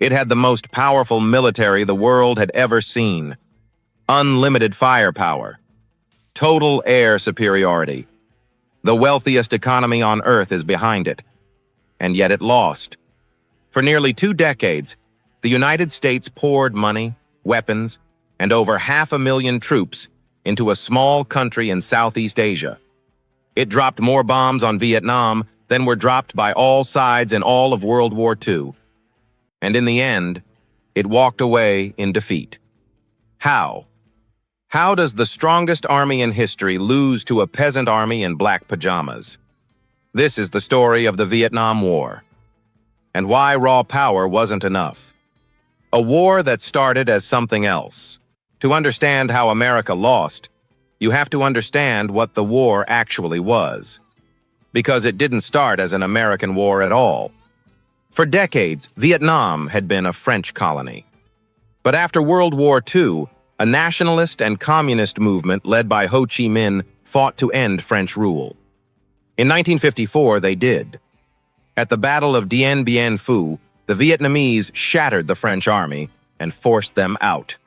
It had the most powerful military the world had ever seen. Unlimited firepower. Total air superiority. The wealthiest economy on Earth is behind it. And yet it lost. For nearly 2 decades, the United States poured money, weapons, and over 500,000 troops into a small country in Southeast Asia. It dropped more bombs on Vietnam than were dropped by all sides in all of World War II. And in the end, it walked away in defeat. How? How does the strongest army in history lose to a peasant army in black pajamas? This is the story of the Vietnam War. And why raw power wasn't enough. A war that started as something else. To understand how America lost, you have to understand what the war actually was. Because it didn't start as an American war at all. For decades, Vietnam had been a French colony. But after World War II, a nationalist and communist movement led by Ho Chi Minh fought to end French rule. In 1954, they did. At the Battle of Dien Bien Phu, the Vietnamese shattered the French army and forced them out.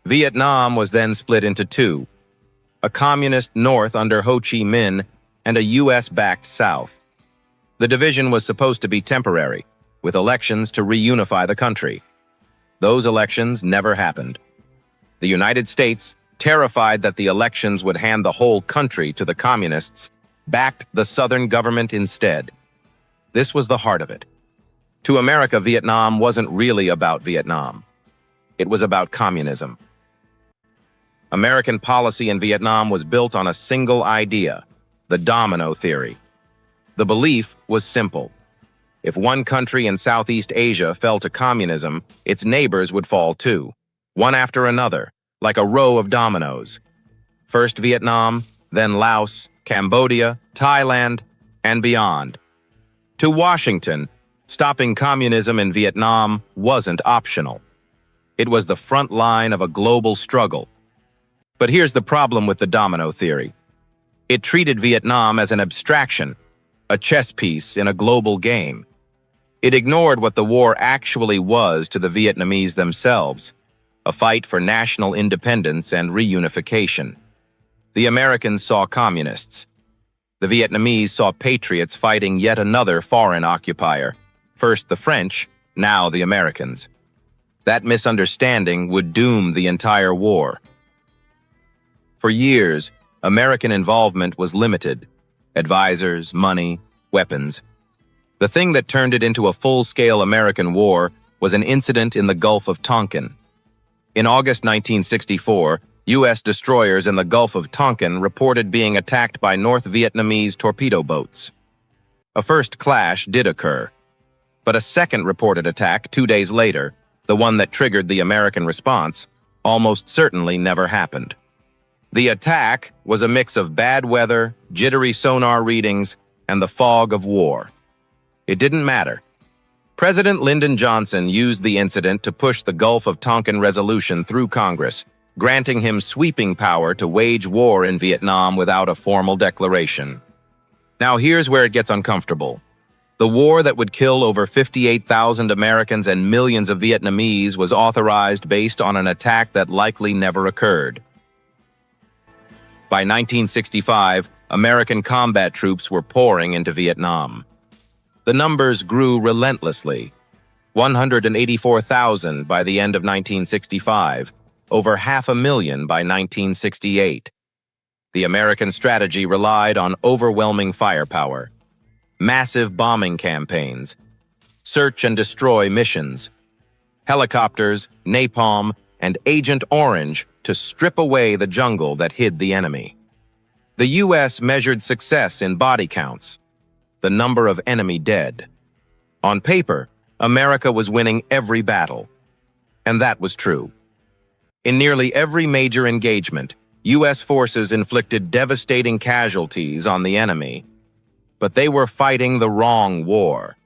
Vietnam was then split into two, a communist North under Ho Chi Minh and a U.S.-backed South. The division was supposed to be temporary, with elections to reunify the country. Those elections never happened. The United States, terrified that the elections would hand the whole country to the communists, backed the Southern government instead. This was the heart of it. To America, Vietnam wasn't really about Vietnam. It was about communism. American policy in Vietnam was built on a single idea, the Domino Theory. The belief was simple. If one country in Southeast Asia fell to communism, its neighbors would fall too, one after another, like a row of dominoes. First Vietnam, then Laos, Cambodia, Thailand, and beyond. To Washington, stopping communism in Vietnam wasn't optional. It was the front line of a global struggle. But here's the problem with the Domino Theory. It treated Vietnam as an abstraction, a chess piece in a global game. It ignored what the war actually was to the Vietnamese themselves, a fight for national independence and reunification. The Americans saw communists. The Vietnamese saw patriots fighting yet another foreign occupier, first the French, now the Americans. That misunderstanding would doom the entire war. For years, American involvement was limited. Advisors, money, weapons. The thing that turned it into a full-scale American war was an incident in the Gulf of Tonkin. In August 1964, U.S. destroyers in the Gulf of Tonkin reported being attacked by North Vietnamese torpedo boats. A first clash did occur, but a second reported attack 2 days later, the one that triggered the American response, almost certainly never happened. The attack was a mix of bad weather, jittery sonar readings, and the fog of war. It didn't matter. President Lyndon Johnson used the incident to push the Gulf of Tonkin resolution through Congress, granting him sweeping power to wage war in Vietnam without a formal declaration. Now here's where it gets uncomfortable. The war that would kill over 58,000 Americans and millions of Vietnamese was authorized based on an attack that likely never occurred. By 1965, American combat troops were pouring into Vietnam. The numbers grew relentlessly. 184,000 by the end of 1965, over 500,000 by 1968. The American strategy relied on overwhelming firepower, massive bombing campaigns, search and destroy missions, helicopters, napalm, and Agent Orange to strip away the jungle that hid the enemy. The U.S. measured success in body counts, the number of enemy dead. On paper, America was winning every battle. And that was true. In nearly every major engagement, U.S. forces inflicted devastating casualties on the enemy. But they were fighting the wrong war.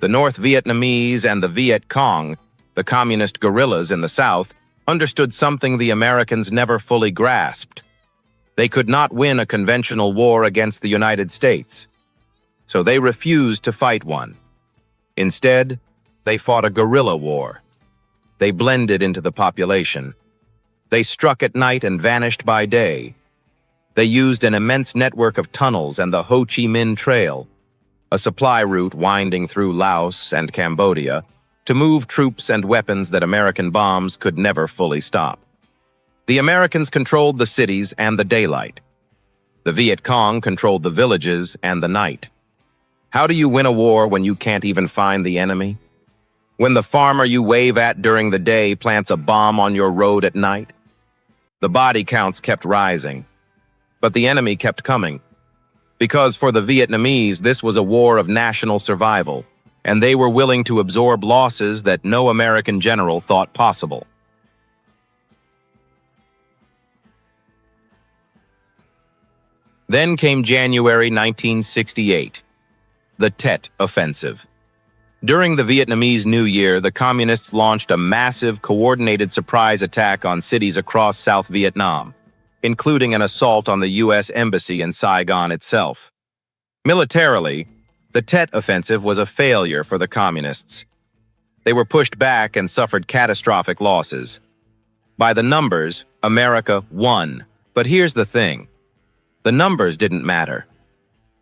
The North Vietnamese and the Viet Cong, the communist guerrillas in the South, understood something the Americans never fully grasped. They could not win a conventional war against the United States, so they refused to fight one. Instead, they fought a guerrilla war. They blended into the population. They struck at night and vanished by day. They used an immense network of tunnels and the Ho Chi Minh Trail, a supply route winding through Laos and Cambodia, to move troops and weapons that American bombs could never fully stop. The Americans controlled the cities and the daylight. The Viet Cong controlled the villages and the night. How do you win a war when you can't even find the enemy? When the farmer you wave at during the day plants a bomb on your road at night? The body counts kept rising, but the enemy kept coming. Because for the Vietnamese, this was a war of national survival, and they were willing to absorb losses that no American general thought possible. Then came January 1968, the Tet Offensive. During the Vietnamese New Year, the Communists launched a massive, coordinated surprise attack on cities across South Vietnam, including an assault on the U.S. Embassy in Saigon itself. Militarily, the Tet Offensive was a failure for the Communists. They were pushed back and suffered catastrophic losses. By the numbers, America won. But here's the thing. The numbers didn't matter.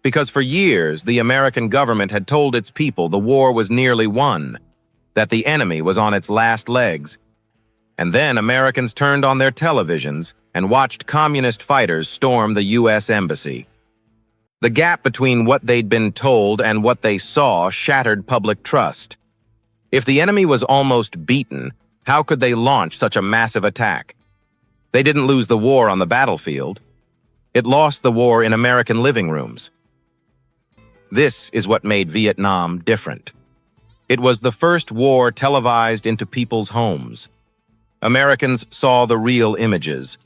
Because for years, the American government had told its people the war was nearly won, that the enemy was on its last legs. And then Americans turned on their televisions and watched communist fighters storm the U.S. Embassy. The gap between what they'd been told and what they saw shattered public trust. If the enemy was almost beaten, how could they launch such a massive attack? They didn't lose the war on the battlefield. It lost the war in American living rooms. This is what made Vietnam different. It was the first war televised into people's homes. Americans saw the real images,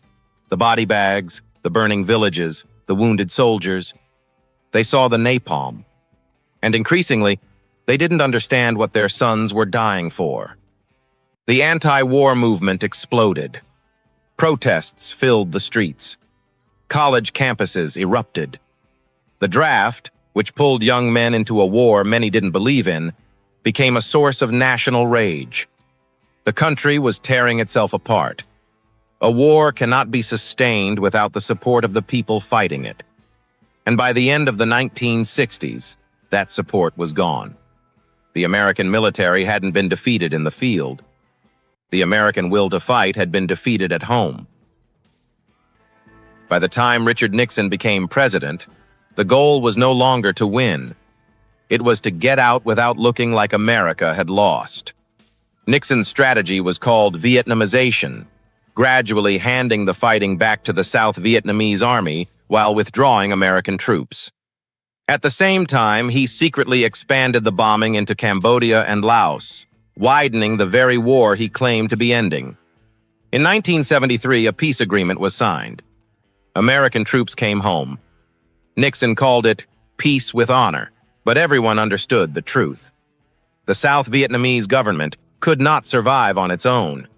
the body bags, the burning villages, the wounded soldiers. They saw the napalm. And increasingly, they didn't understand what their sons were dying for. The anti-war movement exploded. Protests filled the streets. College campuses erupted. The draft, which pulled young men into a war many didn't believe in, became a source of national rage. The country was tearing itself apart. A war cannot be sustained without the support of the people fighting it. And by the end of the 1960s, that support was gone. The American military hadn't been defeated in the field. The American will to fight had been defeated at home. By the time Richard Nixon became president, the goal was no longer to win. It was to get out without looking like America had lost. Nixon's strategy was called Vietnamization, gradually handing the fighting back to the South Vietnamese army while withdrawing American troops. At the same time, he secretly expanded the bombing into Cambodia and Laos, widening the very war he claimed to be ending. In 1973, a peace agreement was signed. American troops came home. Nixon called it peace with honor, but everyone understood the truth. The South Vietnamese government could not survive on its own.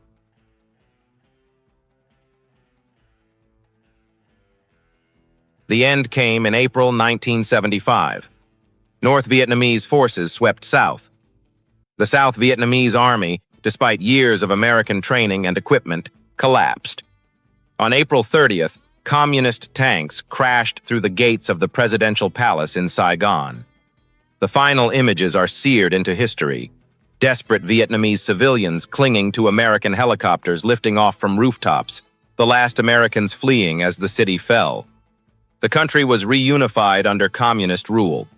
The end came in April 1975. North Vietnamese forces swept south. The South Vietnamese army, despite years of American training and equipment, collapsed. On April 30th, Communist tanks crashed through the gates of the presidential palace in Saigon. The final images are seared into history. Desperate Vietnamese civilians clinging to American helicopters lifting off from rooftops, the last Americans fleeing as the city fell. The country was reunified under communist rule.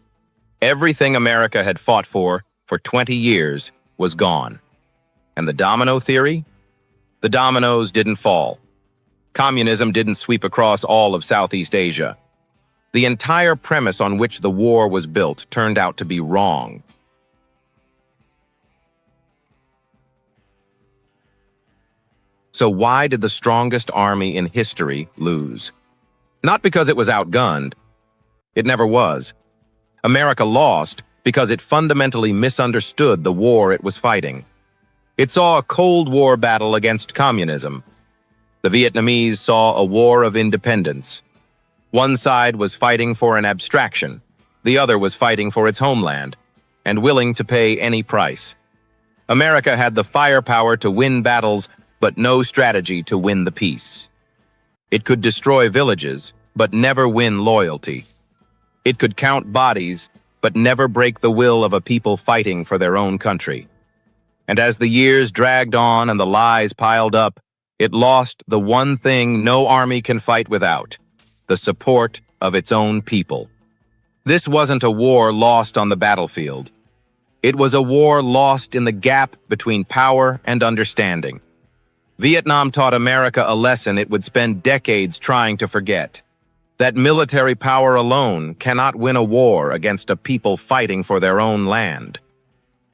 Everything America had fought for 20 years was gone. And the Domino Theory? The dominoes didn't fall. Communism didn't sweep across all of Southeast Asia. The entire premise on which the war was built turned out to be wrong. So why did the strongest army in history lose? Not because it was outgunned. It never was. America lost because it fundamentally misunderstood the war it was fighting. It saw a Cold War battle against communism. The Vietnamese saw a war of independence. One side was fighting for an abstraction. The other was fighting for its homeland. and willing to pay any price. America had the firepower to win battles, but no strategy to win the peace. It could destroy villages, but never win loyalty. It could count bodies, but never break the will of a people fighting for their own country. And as the years dragged on and the lies piled up, it lost the one thing no army can fight without: the support of its own people. This wasn't a war lost on the battlefield. It was a war lost in the gap between power and understanding. Vietnam taught America a lesson it would spend decades trying to forget: that military power alone cannot win a war against a people fighting for their own land.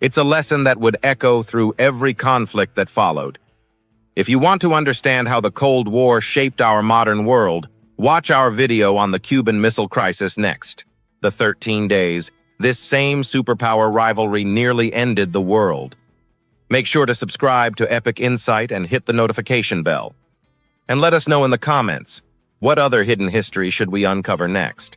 It's a lesson that would echo through every conflict that followed. If you want to understand how the Cold War shaped our modern world, watch our video on the Cuban Missile Crisis next. The 13 days, this same superpower rivalry nearly ended the world. Make sure to subscribe to Epic Insight and hit the notification bell. And let us know in the comments, what other hidden history should we uncover next?